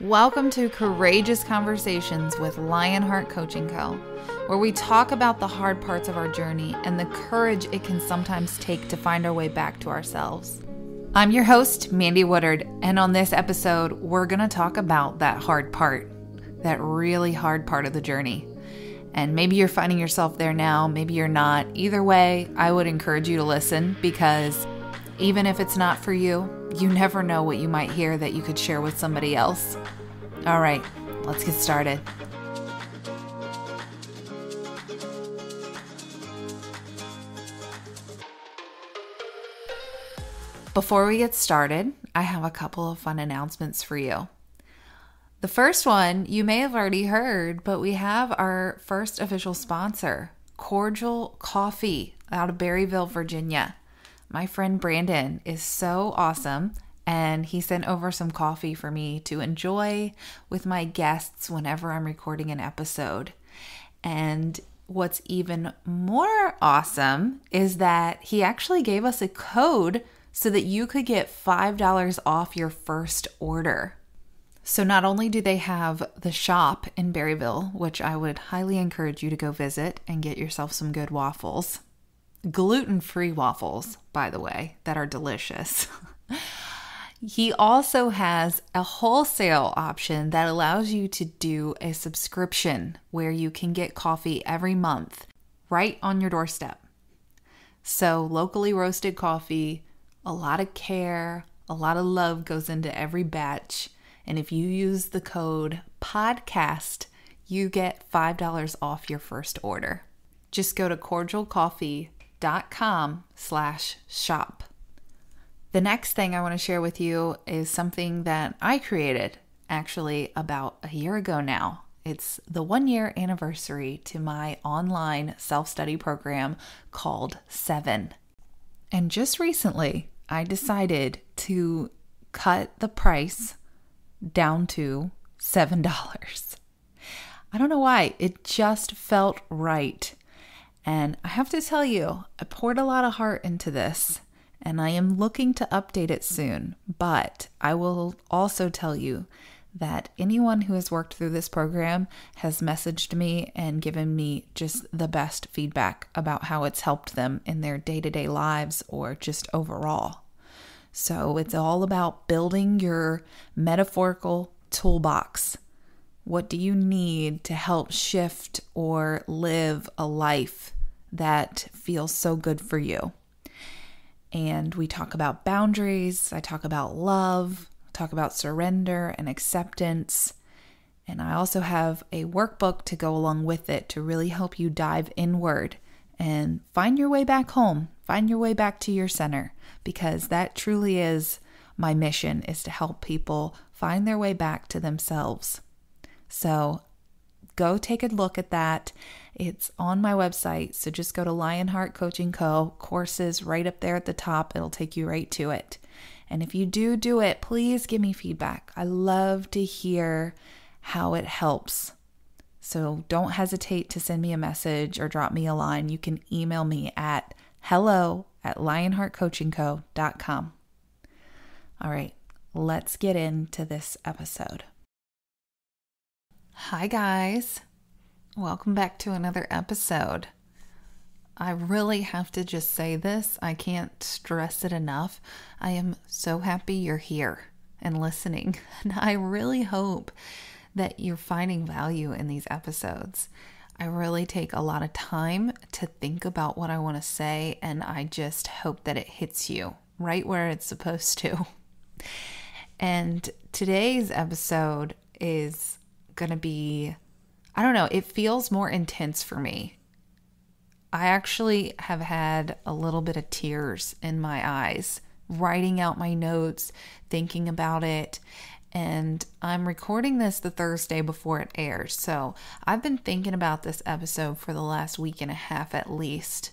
Welcome to Courageous Conversations with Lionheart Coaching Co., where we talk about the hard parts of our journey and the courage it can sometimes take to find our way back to ourselves. I'm your host, Mandy Woodard, and on this episode, we're going to talk about that hard part, that really hard part of the journey. And maybe you're finding yourself there now, maybe you're not. Either way, I would encourage you to listen because even if it's not for you, you never know what you might hear that you could share with somebody else. All right, let's get started. Before we get started, I have a couple of fun announcements for you. The first one you may have already heard, but we have our first official sponsor, Cordial Coffee out of Berryville, Virginia. My friend Brandon is so awesome, and he sent over some coffee for me to enjoy with my guests whenever I'm recording an episode. And what's even more awesome is that he actually gave us a code so that you could get $5 off your first order. So not only do they have the shop in Berryville, which I would highly encourage you to go visit and get yourself some good waffles. Gluten-free waffles, by the way, that are delicious. He also has a wholesale option that allows you to do a subscription where you can get coffee every month right on your doorstep. So locally roasted coffee, a lot of care, a lot of love goes into every batch. And if you use the code PODCAST, you get $5 off your first order. Just go to cordialcoffee.com/shop. The next thing I want to share with you is something that I created actually about a year ago now. It's the 1-year anniversary to my online self-study program called 7. And just recently, I decided to cut the price down to $7. I don't know why, it just felt right. And I have to tell you, I poured a lot of heart into this, and I am looking to update it soon. But I will also tell you that anyone who has worked through this program has messaged me and given me just the best feedback about how it's helped them in their day-to-day lives or just overall. So it's all about building your metaphorical toolbox. What do you need to help shift or live a life that feels so good for you? And we talk about boundaries, I talk about love, talk about surrender and acceptance. And I also have a workbook to go along with it to really help you dive inward and find your way back home, find your way back to your center, because that truly is my mission, is to help people find their way back to themselves. So go take a look at that. It's on my website. So just go to Lionheart Coaching Co. Courses right up there at the top. It'll take you right to it. And if you do it, please give me feedback. I love to hear how it helps. So don't hesitate to send me a message or drop me a line. You can email me at hello@lionheartcoachingco.com. All right, let's get into this episode. Hi guys, welcome back to another episode. I really have to just say this. I can't stress it enough. I am so happy you're here and listening. And I really hope that you're finding value in these episodes. I really take a lot of time to think about what I want to say, and I just hope that it hits you right where it's supposed to. And today's episode is going to be, I don't know, it feels more intense for me. I actually have had a little bit of tears in my eyes, writing out my notes, thinking about it. And I'm recording this the Thursday before it airs. So I've been thinking about this episode for the last week and a half at least.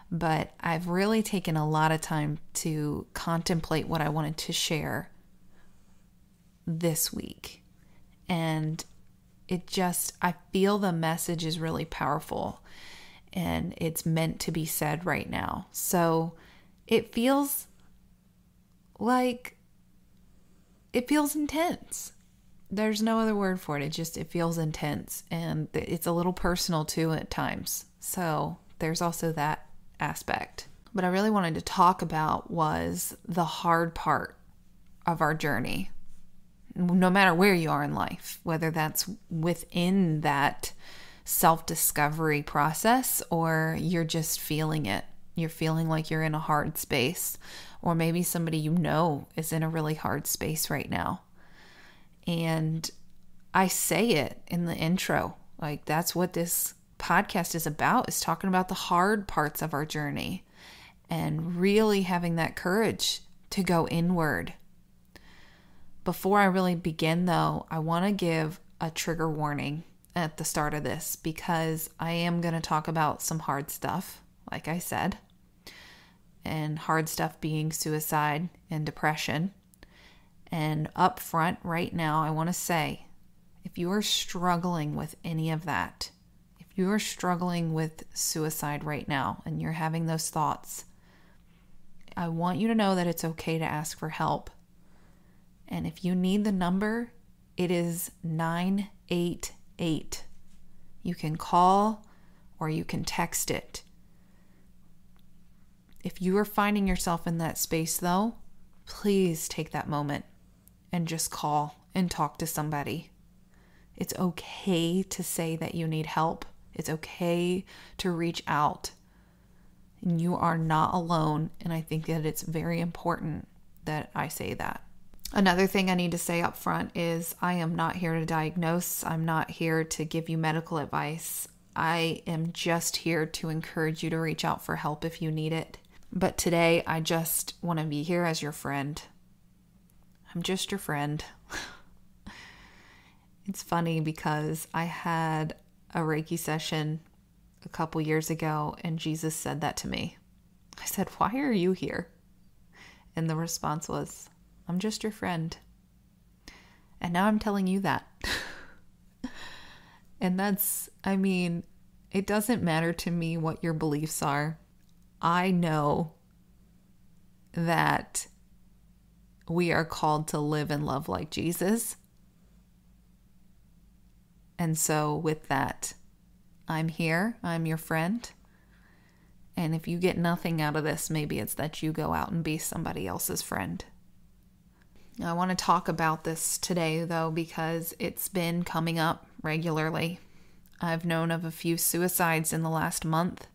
But I've really taken a lot of time to contemplate what I wanted to share this week. And I feel the message is really powerful and it's meant to be said right now. So it feels intense. there's no other word for it. It feels intense, and it's a little personal too at times. So there's also that aspect. What I really wanted to talk about was the hard part of our journey. No matter where you are in life, whether that's within that self-discovery process or you're just feeling it. You're feeling like you're in a hard space, or maybe somebody you know is in a really hard space right now. And I say it in the intro, like that's what this podcast is about, is talking about the hard parts of our journey and really having that courage to go inward. Before I really begin though, I want to give a trigger warning at the start of this, because I am going to talk about some hard stuff, like I said, and hard stuff being suicide and depression. And up front right now, I want to say, if you are struggling with any of that, if you are struggling with suicide right now and you're having those thoughts, I want you to know that it's okay to ask for help. And if you need the number, it is 988. You can call or you can text it. If you are finding yourself in that space though, please take that moment and just call and talk to somebody. It's okay to say that you need help. It's okay to reach out. And you are not alone. And I think that it's very important that I say that. Another thing I need to say up front is I am not here to diagnose. I'm not here to give you medical advice. I am just here to encourage you to reach out for help if you need it. But today, I just want to be here as your friend. I'm just your friend. It's funny because I had a Reiki session a couple years ago and Jesus said that to me. I said, "Why are you here?" And the response was, "I'm just your friend." And now I'm telling you that. And it doesn't matter to me what your beliefs are. I know that we are called to live and love like Jesus. And so with that, I'm here. I'm your friend. And if you get nothing out of this, maybe it's that you go out and be somebody else's friend. I want to talk about this today, though, because it's been coming up regularly. I've known of a few suicides in the last month.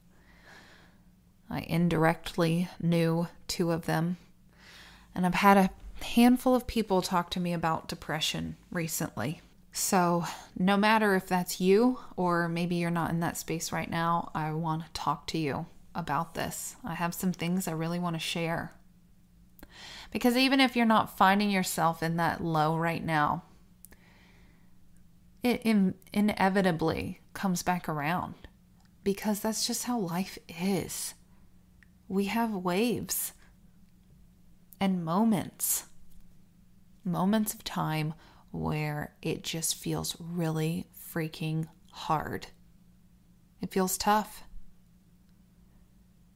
I indirectly knew 2 of them. And I've had a handful of people talk to me about depression recently. So no matter if that's you or maybe you're not in that space right now, I want to talk to you about this. I have some things I really want to share. Because even if you're not finding yourself in that low right now, it inevitably comes back around, because that's just how life is. We have waves and moments of time where it just feels really freaking hard. It feels tough.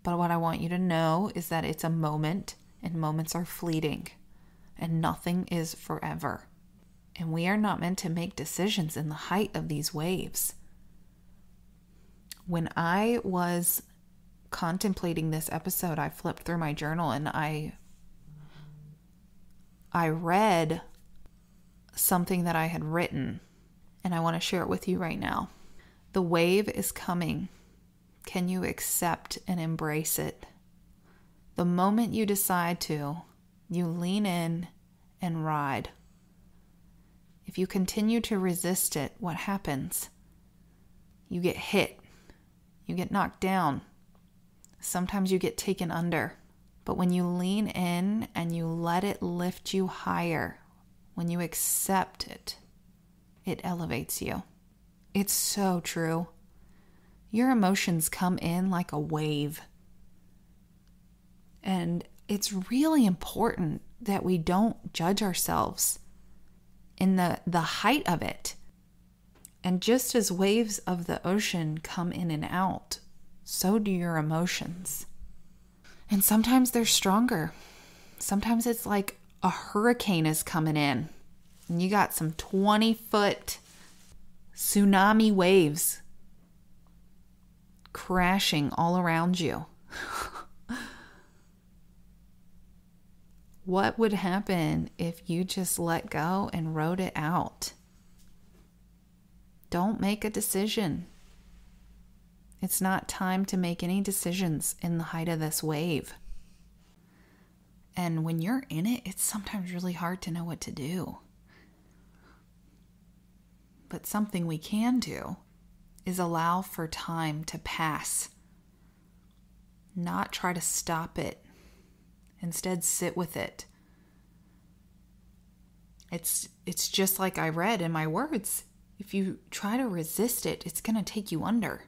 But what I want you to know is that it's a moment, and moments are fleeting, and nothing is forever. And we are not meant to make decisions in the height of these waves. When I was contemplating this episode, I flipped through my journal and I read something that I had written, and I want to share it with you right now. The wave is coming. Can you accept and embrace it? The moment you decide to, you lean in and ride. If you continue to resist it, what happens? You get hit. You get knocked down. Sometimes you get taken under. But when you lean in and you let it lift you higher, when you accept it, it elevates you. It's so true. Your emotions come in like a wave. And it's really important that we don't judge ourselves in the height of it. And just as waves of the ocean come in and out, so do your emotions. And sometimes they're stronger. Sometimes it's like a hurricane is coming in and you got some 20-foot tsunami waves crashing all around you. What would happen if you just let go and rode it out? Don't make a decision. It's not time to make any decisions in the height of this wave. And when you're in it, it's sometimes really hard to know what to do. But something we can do is allow for time to pass. Not try to stop it. Instead, sit with it. It's just like I read in my words. If you try to resist it, it's going to take you under.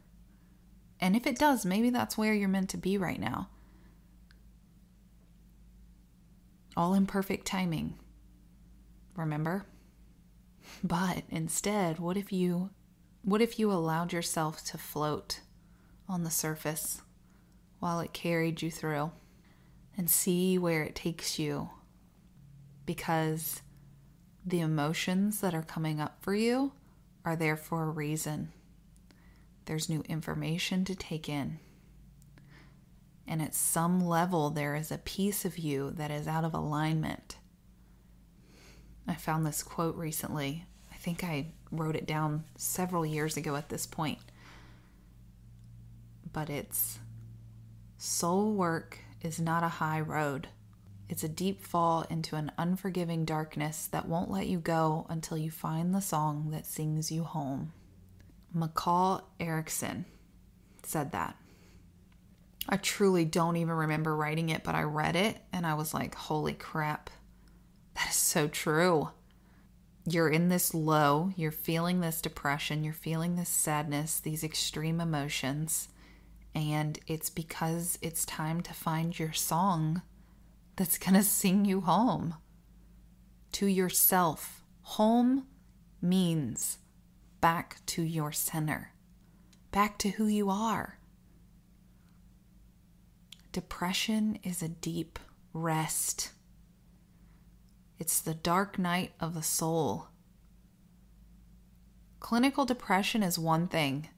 And if it does, maybe that's where you're meant to be right now. All in perfect timing. Remember? But instead, what if you allowed yourself to float on the surface while it carried you through and see where it takes you? Because the emotions that are coming up for you are there for a reason. There's new information to take in. And at some level, there is a piece of you that is out of alignment. I found this quote recently. I think I wrote it down several years ago at this point. But it's, soul work is not a high road. It's a deep fall into an unforgiving darkness that won't let you go until you find the song that sings you home. Michael Erickson said that. I truly don't even remember writing it, but I read it and I was like, holy crap, that is so true. You're in this low, you're feeling this depression, you're feeling this sadness, these extreme emotions, and it's because it's time to find your song that's going to sing you home. To yourself. Home means back to your center. Back to who you are. Depression is a deep rest. It's the dark night of the soul. Clinical depression is one thing,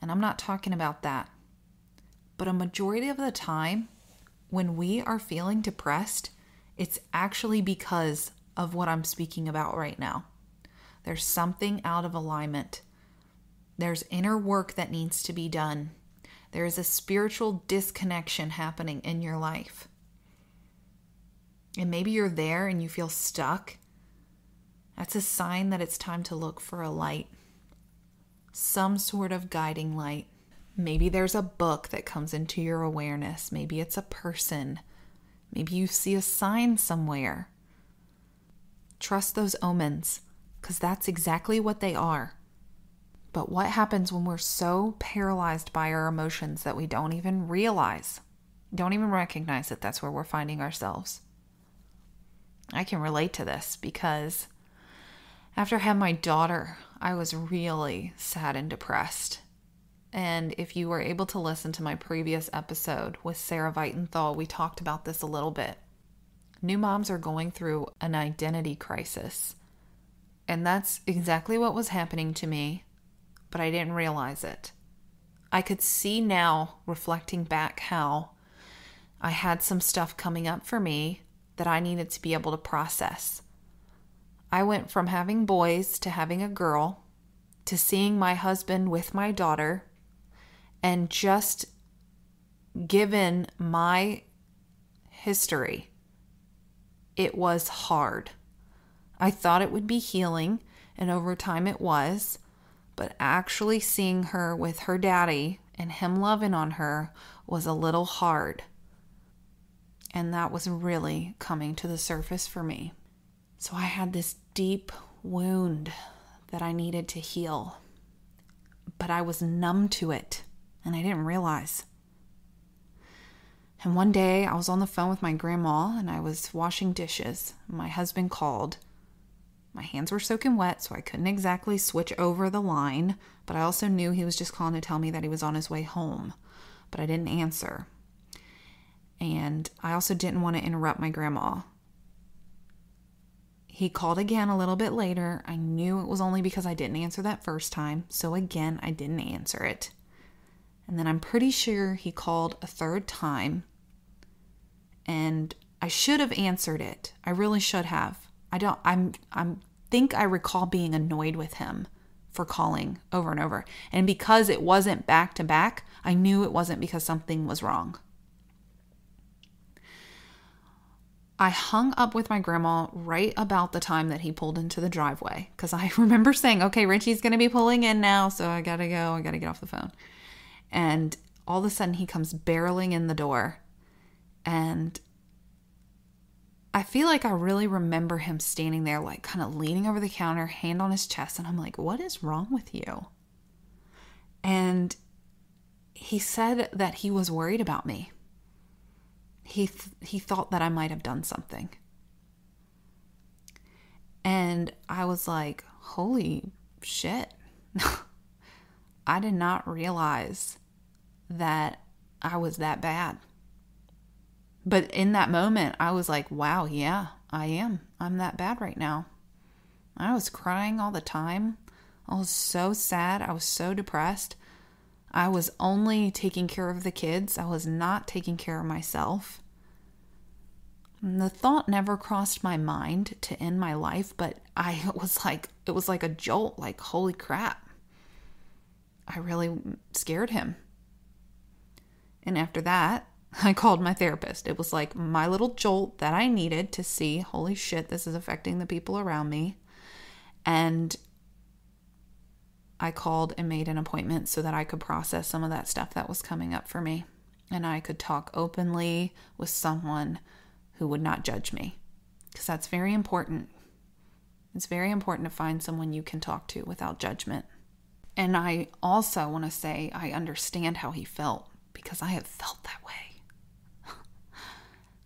and I'm not talking about that. But a majority of the time, when we are feeling depressed, it's actually because of what I'm speaking about right now. There's something out of alignment. There's inner work that needs to be done. There is a spiritual disconnection happening in your life. And maybe you're there and you feel stuck. That's a sign that it's time to look for a light. Some sort of guiding light. Maybe there's a book that comes into your awareness. Maybe it's a person. Maybe you see a sign somewhere. Trust those omens, because that's exactly what they are. But what happens when we're so paralyzed by our emotions that we don't even realize, don't even recognize that that's where we're finding ourselves? I can relate to this because after I had my daughter, I was really sad and depressed. And if you were able to listen to my previous episode with Sarah Vitenthal, we talked about this a little bit. New moms are going through an identity crisis. And that's exactly what was happening to me, but I didn't realize it. I could see now, reflecting back, how I had some stuff coming up for me that I needed to be able to process. I went from having boys to having a girl, to seeing my husband with my daughter, and just given my history, it was hard. I thought it would be healing, and over time it was, but actually seeing her with her daddy and him loving on her was a little hard. And that was really coming to the surface for me. So I had this deep wound that I needed to heal, but I was numb to it, and I didn't realize. And one day I was on the phone with my grandma and I was washing dishes. My husband called. My hands were soaking wet, so I couldn't exactly switch over the line, but I also knew he was just calling to tell me that he was on his way home, but I didn't answer. And I also didn't want to interrupt my grandma. He called again a little bit later. I knew it was only because I didn't answer that first time. So again, I didn't answer it. And then I'm pretty sure he called a third time. And I should have answered it. I really should have. I think I recall being annoyed with him for calling over and over. And because it wasn't back to back, I knew it wasn't because something was wrong. I hung up with my grandma right about the time that he pulled into the driveway, because I remember saying, okay, Richie's going to be pulling in now, so I got to go. I got to get off the phone. And all of a sudden he comes barreling in the door, and I feel like I really remember him standing there, like kind of leaning over the counter, hand on his chest, and I'm like, what is wrong with you? And he said that he was worried about me. He thought that I might have done something. And I was like, holy shit. I did not realize that I was that bad. But in that moment, I was like, wow, yeah, I am. I'm that bad right now. I was crying all the time. I was so sad. I was so depressed. I was only taking care of the kids. I was not taking care of myself. And the thought never crossed my mind to end my life, but it was like a jolt, like, holy crap. I really scared him. And after that, I called my therapist. It was like my little jolt that I needed to see, holy shit, this is affecting the people around me. And I called and made an appointment so that I could process some of that stuff that was coming up for me. And I could talk openly with someone who would not judge me. Because that's very important. It's very important to find someone you can talk to without judgment. And I also want to say I understand how he felt, because I have felt that way.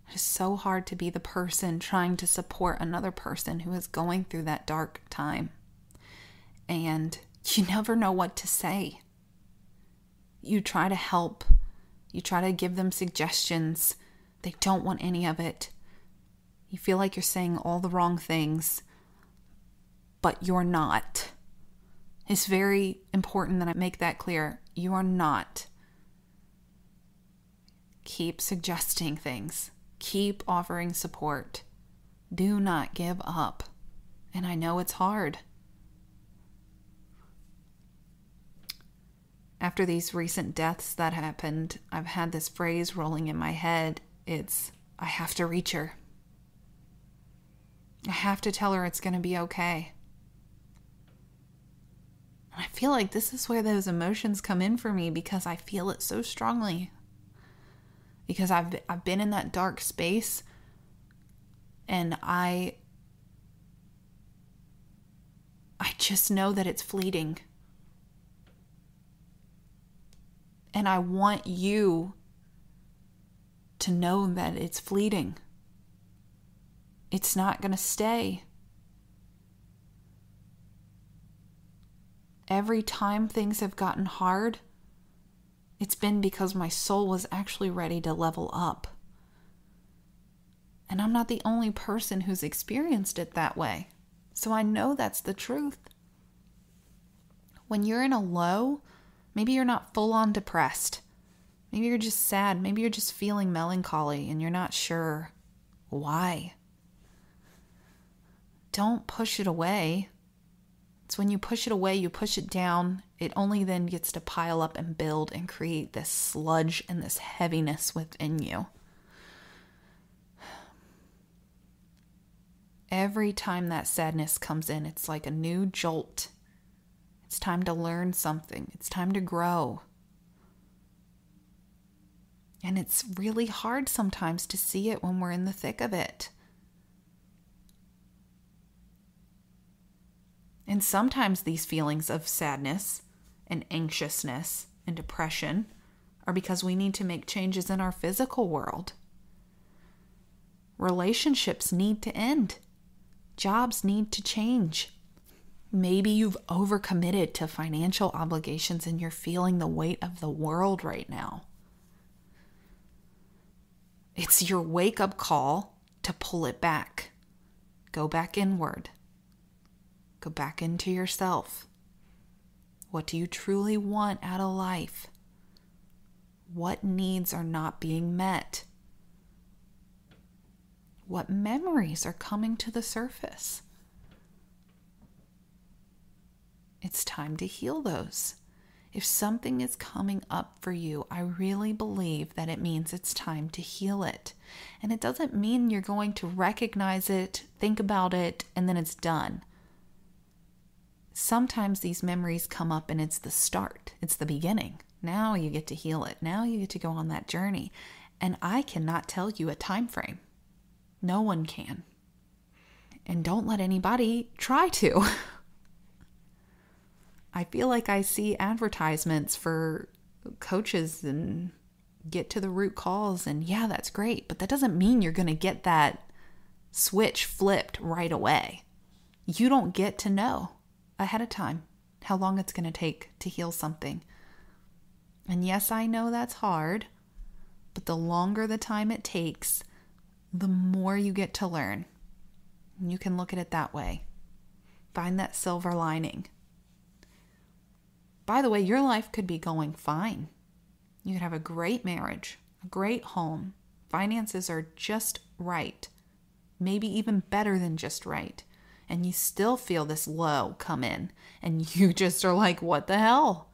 It is so hard to be the person trying to support another person who is going through that dark time. And you never know what to say. You try to help. You try to give them suggestions. They don't want any of it. You feel like you're saying all the wrong things, but you're not. It's very important that I make that clear. You are not. Keep suggesting things. Keep offering support. Do not give up. And I know it's hard. After these recent deaths that happened, I've had this phrase rolling in my head. It's, I have to reach her. I have to tell her it's going to be okay. And I feel like this is where those emotions come in for me, because I feel it so strongly. Because I've been in that dark space, and I just know that it's fleeting. And I want you to know that it's fleeting. It's not going to stay. Every time things have gotten hard, it's been because my soul was actually ready to level up. And I'm not the only person who's experienced it that way. So I know that's the truth. When you're in a low, maybe you're not full on depressed. Maybe you're just sad. Maybe you're just feeling melancholy and you're not sure why. Don't push it away. It's when you push it away, you push it down. It only then gets to pile up and build and create this sludge and this heaviness within you. Every time that sadness comes in, it's like a new jolt. It's time to learn something. It's time to grow. And it's really hard sometimes to see it when we're in the thick of it. And sometimes these feelings of sadness and anxiousness and depression are because we need to make changes in our physical world. Relationships need to end. Jobs need to change. Maybe you've overcommitted to financial obligations and you're feeling the weight of the world right now. It's your wake-up call to pull it back. Go back inward. Go back into yourself. What do you truly want out of life? What needs are not being met? What memories are coming to the surface? It's time to heal those. If something is coming up for you, I really believe that it means it's time to heal it. And it doesn't mean you're going to recognize it, think about it, and then it's done. Sometimes these memories come up and it's the start. It's the beginning. Now you get to heal it. Now you get to go on that journey. And I cannot tell you a time frame. No one can. And don't let anybody try to. I feel like I see advertisements for coaches and get to the root cause, and yeah, that's great, but that doesn't mean you're going to get that switch flipped right away. You don't get to know ahead of time how long it's going to take to heal something. And yes, I know that's hard, but the longer the time it takes, the more you get to learn. And you can look at it that way. Find that silver lining. By the way, your life could be going fine. You could have a great marriage, a great home. Finances are just right. Maybe even better than just right. And you still feel this low come in. And you just are like, what the hell?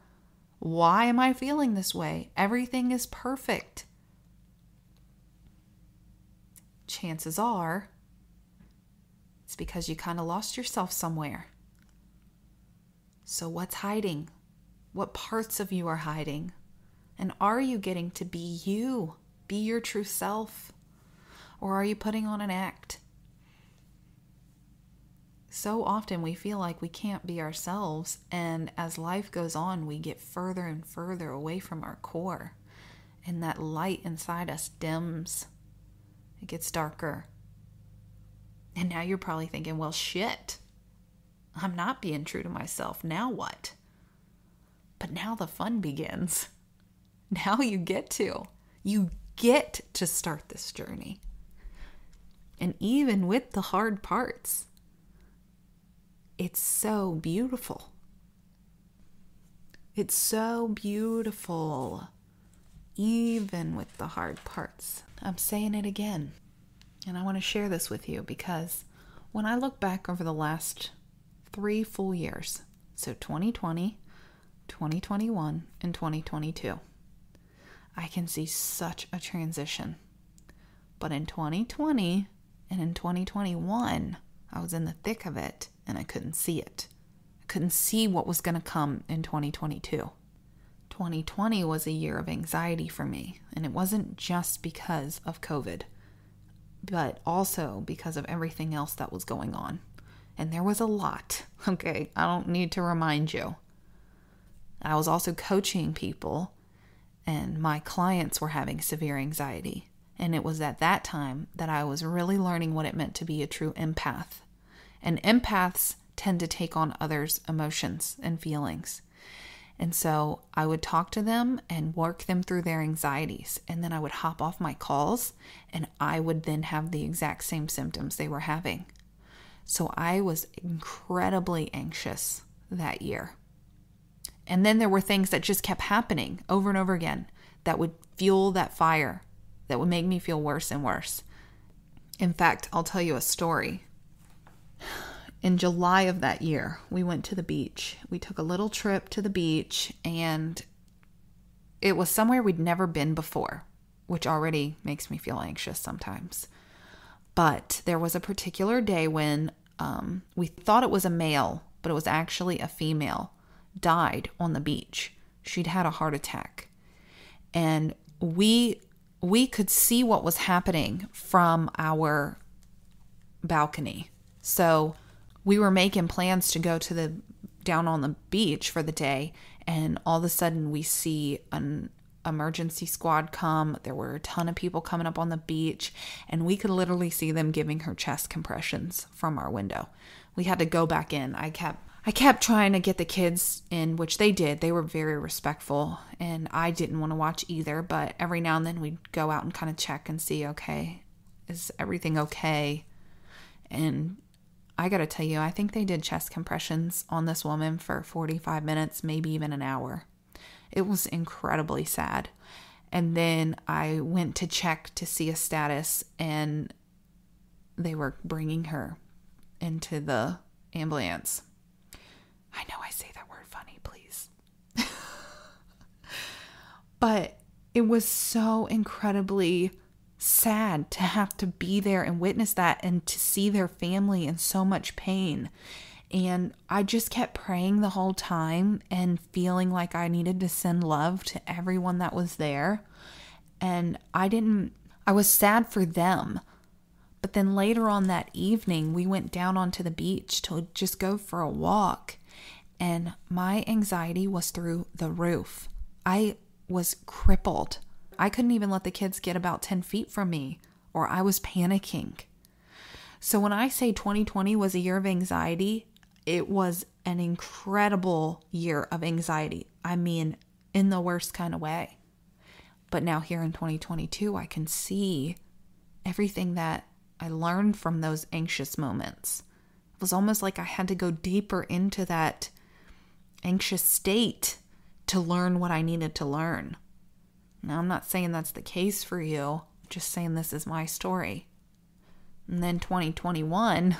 Why am I feeling this way? Everything is perfect. Chances are, it's because you kind of lost yourself somewhere. So what's hiding? What parts of you are hiding? And are you getting to be you? Be your true self? Or are you putting on an act? So often we feel like we can't be ourselves, and as life goes on, we get further and further away from our core, and that light inside us dims. It gets darker. And now you're probably thinking, well, shit, I'm not being true to myself. Now what? But now the fun begins. Now you get to start this journey. And even with the hard parts, it's so beautiful. It's so beautiful, even with the hard parts. I'm saying it again, and I want to share this with you because when I look back over the last 3 full years, so 2020, 2021, and 2022, I can see such a transition. But in 2020 and in 2021, I was in the thick of it and I couldn't see it. I couldn't see what was going to come in 2022. 2020 was a year of anxiety for me, and it wasn't just because of COVID, but also because of everything else that was going on. And there was a lot, okay? I don't need to remind you. I was also coaching people, and my clients were having severe anxiety. And it was at that time that I was really learning what it meant to be a true empath. And empaths tend to take on others' emotions and feelings. And so I would talk to them and work them through their anxieties. And then I would hop off my calls, and I would then have the exact same symptoms they were having. So I was incredibly anxious that year. And then there were things that just kept happening over and over again that would fuel that fire, that would make me feel worse and worse. In fact, I'll tell you a story. In July of that year, we went to the beach. We took a little trip to the beach, and it was somewhere we'd never been before, which already makes me feel anxious sometimes. But there was a particular day when we thought it was a male, but it was actually a female, died on the beach. She'd had a heart attack. And we could see what was happening from our balcony. So we were making plans to go to down on the beach for the day, and all of a sudden we see an emergency squad come. There were a ton of people coming up on the beach, and we could literally see them giving her chest compressions from our window. We had to go back in. I kept trying to get the kids in, which they did. They were very respectful, and I didn't want to watch either, but every now and then we'd go out and kind of check and see, okay, is everything okay? And I gotta tell you, I think they did chest compressions on this woman for 45 minutes, maybe even an hour. It was incredibly sad. And then I went to check to see a status, and they were bringing her into the ambulance. I know I say that word funny, please. But it was so incredibly sad to have to be there and witness that and to see their family in so much pain. And I just kept praying the whole time and feeling like I needed to send love to everyone that was there. And I was sad for them. But then later on that evening, we went down onto the beach to just go for a walk. And my anxiety was through the roof. I was crippled. I couldn't even let the kids get about 10 feet from me, or I was panicking. So when I say 2020 was a year of anxiety, it was an incredible year of anxiety. I mean, in the worst kind of way. But now here in 2022, I can see everything that I learned from those anxious moments. It was almost like I had to go deeper into that anxious state to learn what I needed to learn. Now, I'm not saying that's the case for you. I'm just saying this is my story. And then 2021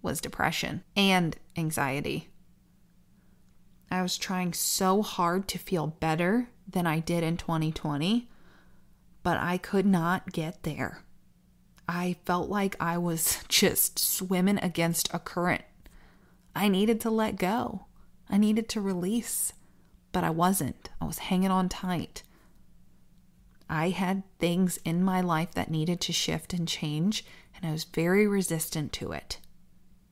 was depression and anxiety. I was trying so hard to feel better than I did in 2020, but I could not get there. I felt like I was just swimming against a current. I needed to let go. I needed to release, but I wasn't. I was hanging on tight. I had things in my life that needed to shift and change, and I was very resistant to it.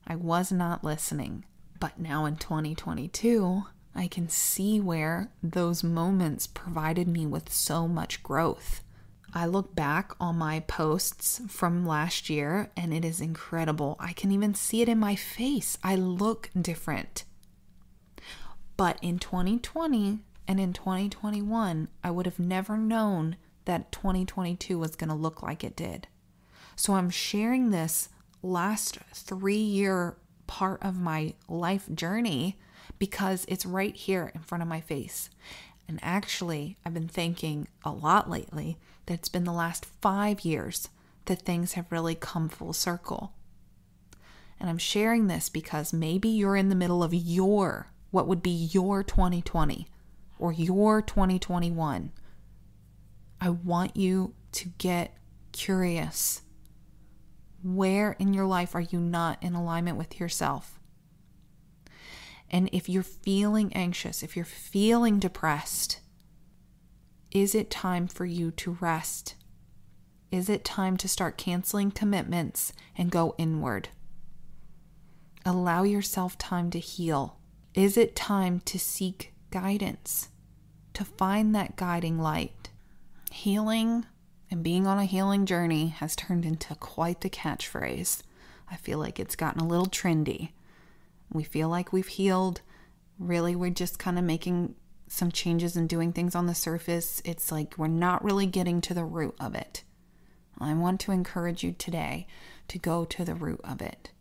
I was not listening. But now in 2022, I can see where those moments provided me with so much growth. I look back on my posts from last year, and it is incredible. I can even see it in my face. I look different. But in 2020 and in 2021, I would have never known that 2022 was going to look like it did. So I'm sharing this last 3-year part of my life journey because it's right here in front of my face. And actually, I've been thinking a lot lately that it's been the last 5 years that things have really come full circle. And I'm sharing this because maybe you're in the middle of what would be your 2020 or your 2021. I want you to get curious. Where in your life are you not in alignment with yourself? And if you're feeling anxious, if you're feeling depressed, is it time for you to rest? Is it time to start canceling commitments and go inward? Allow yourself time to heal. Is it time to seek guidance, to find that guiding light? Healing and being on a healing journey has turned into quite the catchphrase. I feel like it's gotten a little trendy. We feel like we've healed. Really, we're just kind of making some changes and doing things on the surface. It's like we're not really getting to the root of it. I want to encourage you today to go to the root of it.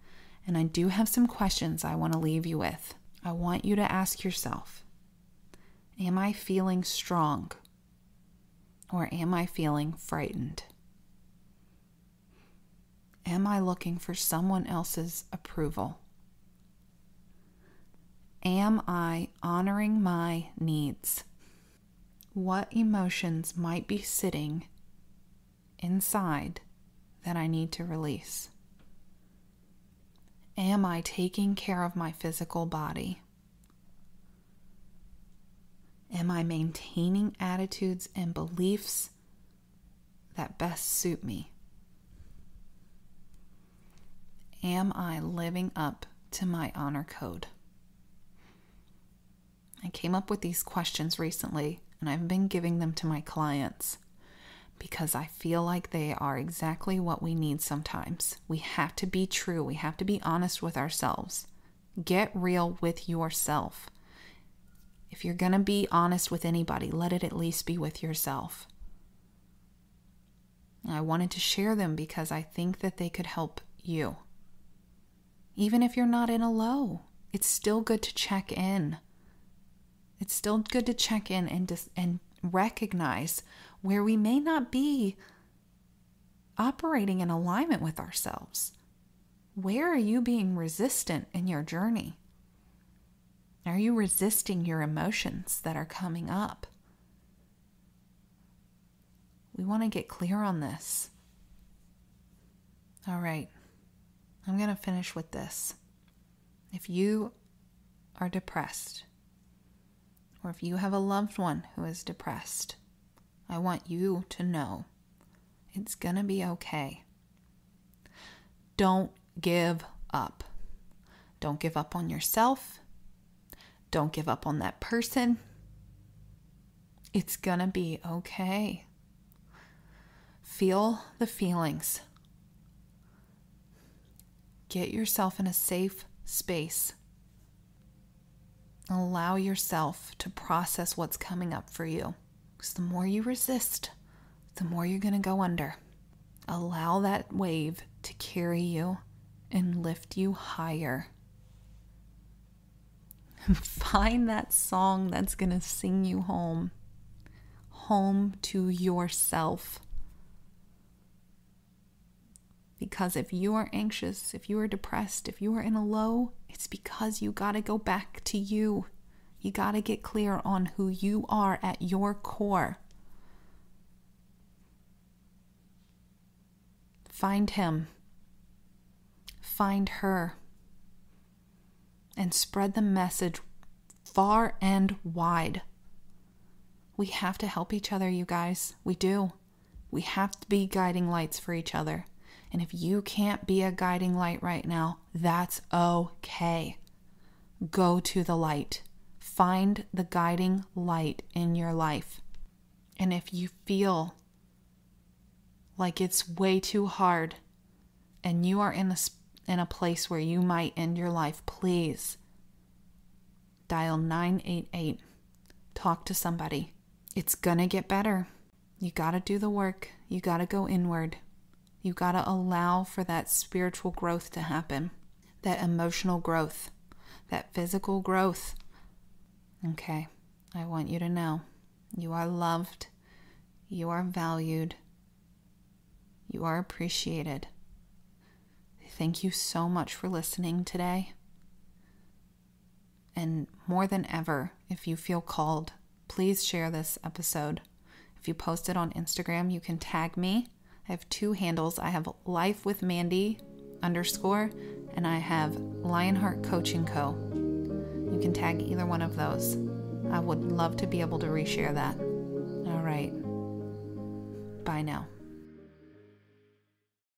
And I do have some questions I want to leave you with. I want you to ask yourself, am I feeling strong? Or am I feeling frightened? Am I looking for someone else's approval? Am I honoring my needs? What emotions might be sitting inside that I need to release? Am I taking care of my physical body? Am I maintaining attitudes and beliefs that best suit me? Am I living up to my honor code? I came up with these questions recently, and I've been giving them to my clients because I feel like they are exactly what we need sometimes. We have to be true. We have to be honest with ourselves. Get real with yourself. If you're going to be honest with anybody, let it at least be with yourself. I wanted to share them because I think that they could help you. Even if you're not in a low, it's still good to check in. It's still good to check in and recognize where we may not be operating in alignment with ourselves. Where are you being resistant in your journey? Are you resisting your emotions that are coming up? We want to get clear on this. All right, I'm going to finish with this. If you are depressed, or if you have a loved one who is depressed, I want you to know it's going to be okay. Don't give up. Don't give up on yourself. Don't give up on that person. It's going to be okay. Feel the feelings. Get yourself in a safe space. Allow yourself to process what's coming up for you. Because the more you resist, the more you're going to go under. Allow that wave to carry you and lift you higher. Find that song that's going to sing you home to yourself. Because if you are anxious, if you are depressed, if you are in a low, it's because you got to go back to you. You got to get clear on who you are at your core. Find him. Find her. And spread the message far and wide. We have to help each other, you guys. We do. We have to be guiding lights for each other. And if you can't be a guiding light right now, that's okay. Go to the light. Find the guiding light in your life. And if you feel like it's way too hard and you are in a place where you might end your life, please dial 988. Talk to somebody. It's gonna get better. You gotta do the work. You gotta go inward. You gotta allow for that spiritual growth to happen, that emotional growth, that physical growth. Okay, I want you to know you are loved, you are valued, you are appreciated. Thank you so much for listening today. And more than ever, if you feel called, please share this episode. If you post it on Instagram, you can tag me. I have 2 handles. I have lifewithmandy_, and I have Lionheart Coaching Co. You can tag either one of those. I would love to be able to reshare that. All right. Bye now.